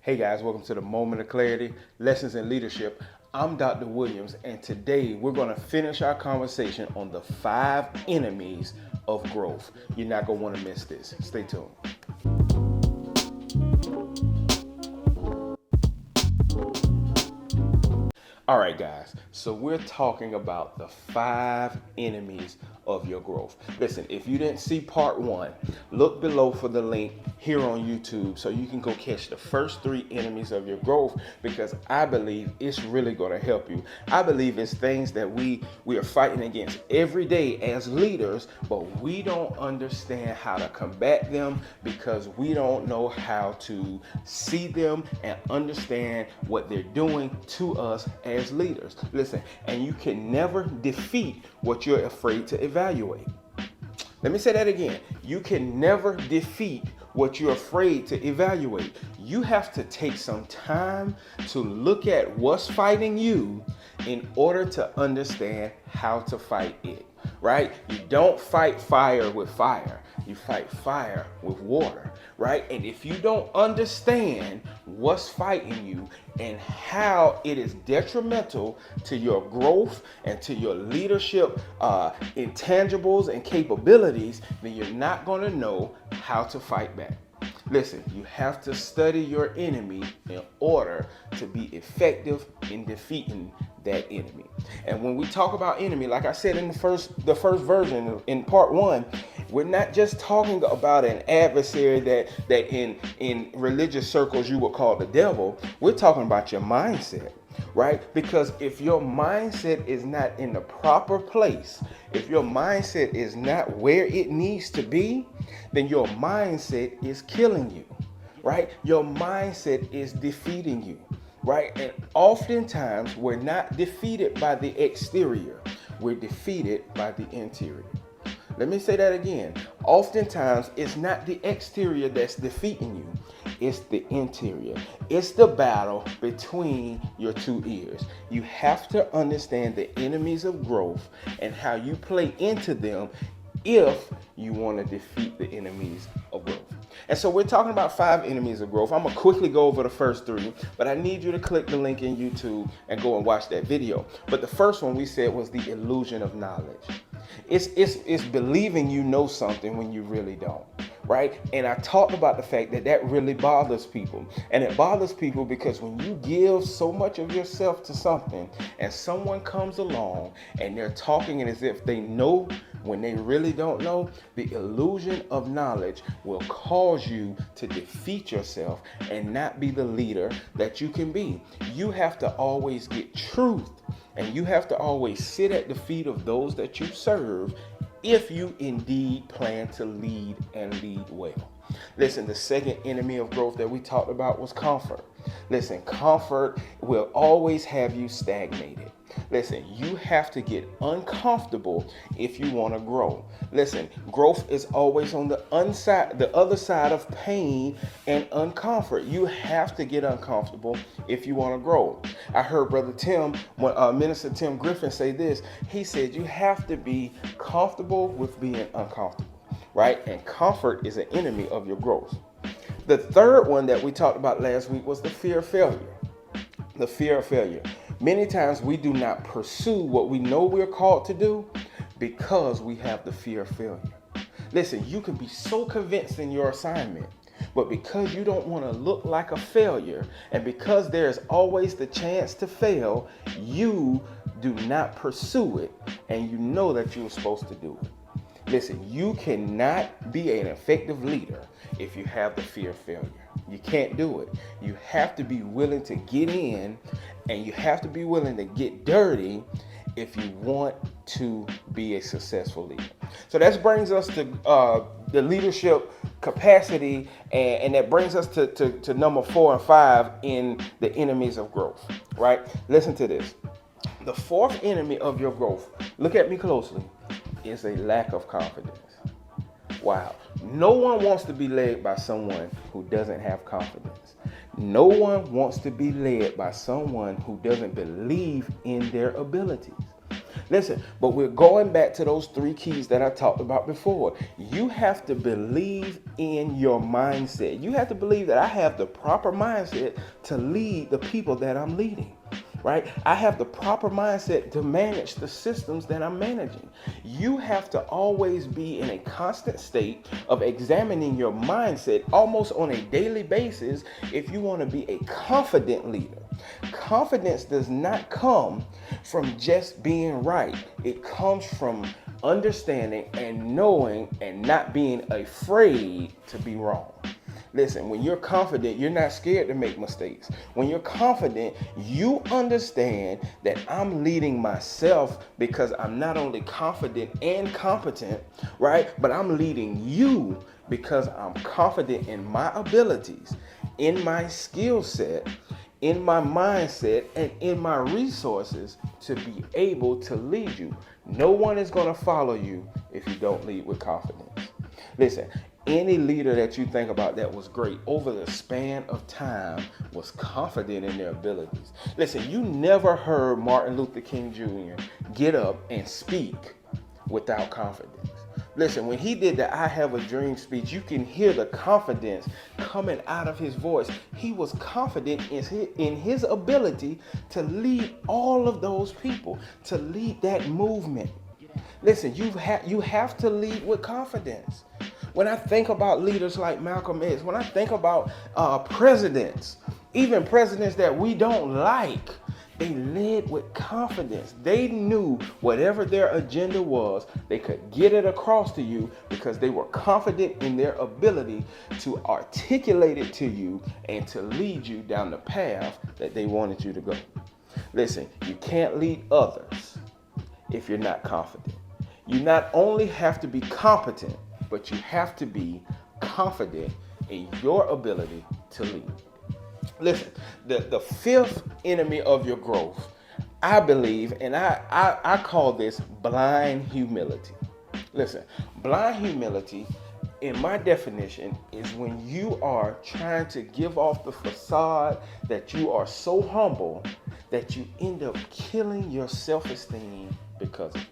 Hey guys, welcome to the Moment of Clarity, Lessons in Leadership. I'm Dr. Williams, and today we're going to finish our conversation on the 5 enemies of growth. You're not going to want to miss this. Stay tuned. All right, guys, so we're talking about the 5 enemies of your growth. Listen, if you didn't see part 1, look below for the link here on YouTube so you can go catch the first 3 enemies of your growth, because I believe it's really going to help you. I believe it's things that we are fighting against every day as leaders, but we don't understand how to combat them because we don't know how to see them and understand what they're doing to us as leaders. Listen, and you can never defeat what you're afraid to evaluate. Let me say that again. You can never defeat what you're afraid to evaluate. You have to take some time to look at what's fighting you in order to understand how to fight it, right? You don't fight fire with fire. You fight fire with water, right? And if you don't understand what's fighting you and how it is detrimental to your growth and to your leadership intangibles and capabilities, then you're not going to know how to fight back. Listen, you have to study your enemy in order to be effective in defeating that enemy. And when we talk about enemy, like I said in the first version in part 1, we're not just talking about an adversary that in religious circles you would call the devil. We're talking about your mindset, right? Because if your mindset is not in the proper place, if your mindset is not where it needs to be, then your mindset is killing you, right? Your mindset is defeating you, right? And oftentimes we're not defeated by the exterior, we're defeated by the interior. Let me say that again. Oftentimes, it's not the exterior that's defeating you. It's the interior. It's the battle between your 2 ears. You have to understand the enemies of growth and how you play into them if you want to defeat the enemies of growth. And so we're talking about 5 enemies of growth. I'm going to quickly go over the first 3, but I need you to click the link in YouTube and go and watch that video. But the first one we said was the illusion of knowledge. It's believing you know something when you really don't, right? And I talked about the fact that really bothers people. And it bothers people because when you give so much of yourself to something and someone comes along and they're talking as if they know when they really don't know, the illusion of knowledge will cause you to defeat yourself and not be the leader that you can be. You have to always get truth, and you have to always sit at the feet of those that you serve if you indeed plan to lead and lead well. Listen, the second enemy of growth that we talked about was comfort. Listen, comfort will always have you stagnated. Listen, you have to get uncomfortable if you want to grow. Listen, growth is always on the other side of pain and uncomfort. You have to get uncomfortable if you want to grow. I heard Brother Tim, Minister Tim Griffin, say this. He said you have to be comfortable with being uncomfortable, right? And comfort is an enemy of your growth. The third one that we talked about last week was the fear of failure. The fear of failure. Many times we do not pursue what we know we're called to do because we have the fear of failure. Listen, you can be so convinced in your assignment, but because you don't want to look like a failure and because there's always the chance to fail, you do not pursue it, and you know that you were supposed to do it. Listen, you cannot be an effective leader if you have the fear of failure. You can't do it. You have to be willing to get in, and you have to be willing to get dirty if you want to be a successful leader. So that brings us to the leadership capacity, and that brings us to number 4 and 5 in the enemies of growth, right? Listen to this. The 4th enemy of your growth, look at me closely, is a lack of confidence. Wow. No one wants to be led by someone who doesn't have confidence. No one wants to be led by someone who doesn't believe in their abilities. Listen, but we're going back to those three keys that I talked about before. You have to believe in your mindset. You have to believe that I have the proper mindset to lead the people that I'm leading. Right? I have the proper mindset to manage the systems that I'm managing. You have to always be in a constant state of examining your mindset almost on a daily basis if you want to be a confident leader. Confidence does not come from just being right. It comes from understanding and knowing and not being afraid to be wrong. Listen, when you're confident, you're not scared to make mistakes. When you're confident, you understand that I'm leading myself because I'm not only confident and competent, right? But I'm leading you because I'm confident in my abilities, in my skill set, in my mindset, and in my resources to be able to lead you. No one is going to follow you if you don't lead with confidence. Listen, any leader that you think about that was great over the span of time was confident in their abilities. Listen, you never heard Martin Luther King Jr. get up and speak without confidence. Listen, when he did the I Have a Dream speech, you can hear the confidence coming out of his voice. He was confident in his ability to lead all of those people, to lead that movement. Listen, you have to lead with confidence. When I think about leaders like Malcolm X, when I think about presidents, even presidents that we don't like, they led with confidence. They knew whatever their agenda was, they could get it across to you because they were confident in their ability to articulate it to you and to lead you down the path that they wanted you to go. Listen, you can't lead others if you're not confident. You not only have to be competent, but you have to be confident in your ability to lead. Listen, the fifth enemy of your growth, I believe, and I call this blind humility. Listen, blind humility, in my definition, is when you are trying to give off the facade that you are so humble that you end up killing your self-esteem because of it.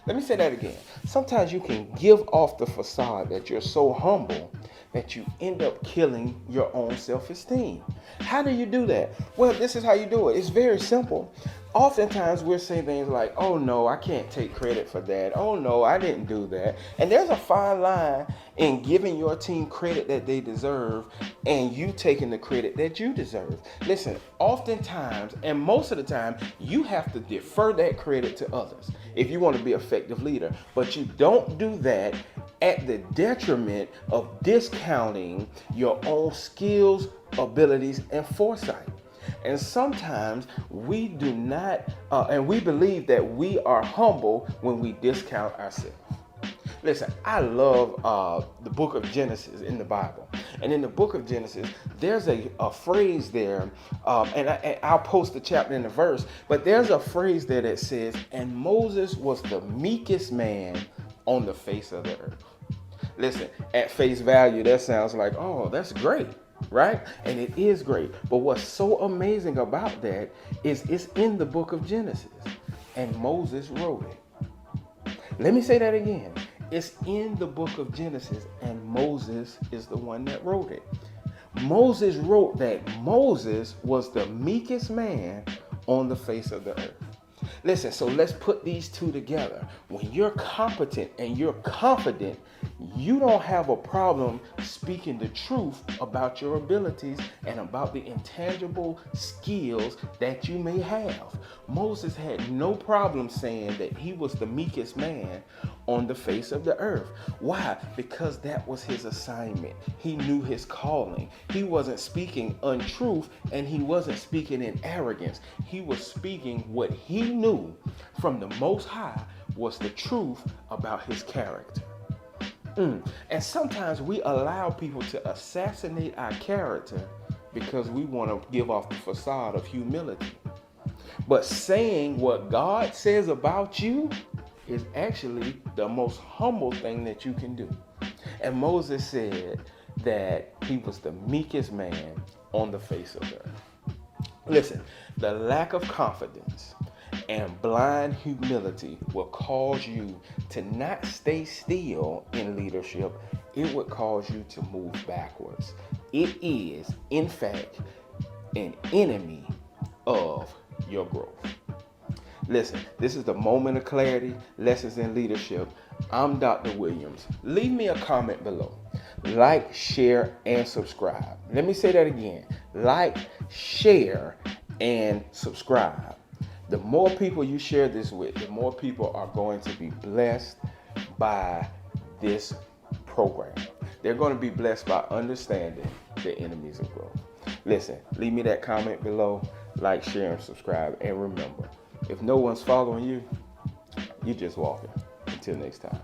Let me say that again. Sometimes you can give off the facade that you're so humble that you end up killing your own self-esteem. How do you do that? Well, this is how you do it. It's very simple. Oftentimes we're saying things like, oh no, I can't take credit for that. Oh no, I didn't do that. And there's a fine line in giving your team credit that they deserve and you taking the credit that you deserve. Listen, oftentimes, and most of the time, you have to defer that credit to others if you want to be an effective leader. But you don't do that at the detriment of discounting your own skills, abilities, and foresight. And sometimes we do not, and we believe that we are humble when we discount ourselves. Listen, I love the book of Genesis in the Bible. And in the book of Genesis, there's a phrase there, and I'll post the chapter and the verse, but there's a phrase there that says, and Moses was the meekest man on the face of the earth. Listen, at face value, that sounds like, oh, that's great. Right? And it is great. But what's so amazing about that is it's in the book of Genesis and Moses wrote it. Let me say that again. It's in the book of Genesis and Moses is the one that wrote it. Moses wrote that Moses was the meekest man on the face of the earth. Listen, so let's put these two together. When you're competent and you're confident, you don't have a problem speaking the truth about your abilities and about the intangible skills that you may have. Moses had no problem saying that he was the meekest man on the face of the earth. Why? Because that was his assignment. He knew his calling. He wasn't speaking untruth and he wasn't speaking in arrogance. He was speaking what he knew from the Most High was the truth about his character. And sometimes we allow people to assassinate our character because we want to give off the facade of humility. But saying what God says about you is actually the most humble thing that you can do. And Moses said that he was the meekest man on the face of the earth. Listen, the lack of confidence And blind humility will cause you to not stay still in leadership. It would cause you to move backwards. It is, in fact, an enemy of your growth. Listen, this is the moment of clarity, lessons in leadership. I'm Dr. Williams. Leave me a comment below. Like, share, and subscribe. Let me say that again. Like, share, and subscribe. The more people you share this with, the more people are going to be blessed by this program. They're going to be blessed by understanding the enemies of growth. Listen, leave me that comment below. Like, share, and subscribe. And remember, if no one's following you, you're just walking. Until next time.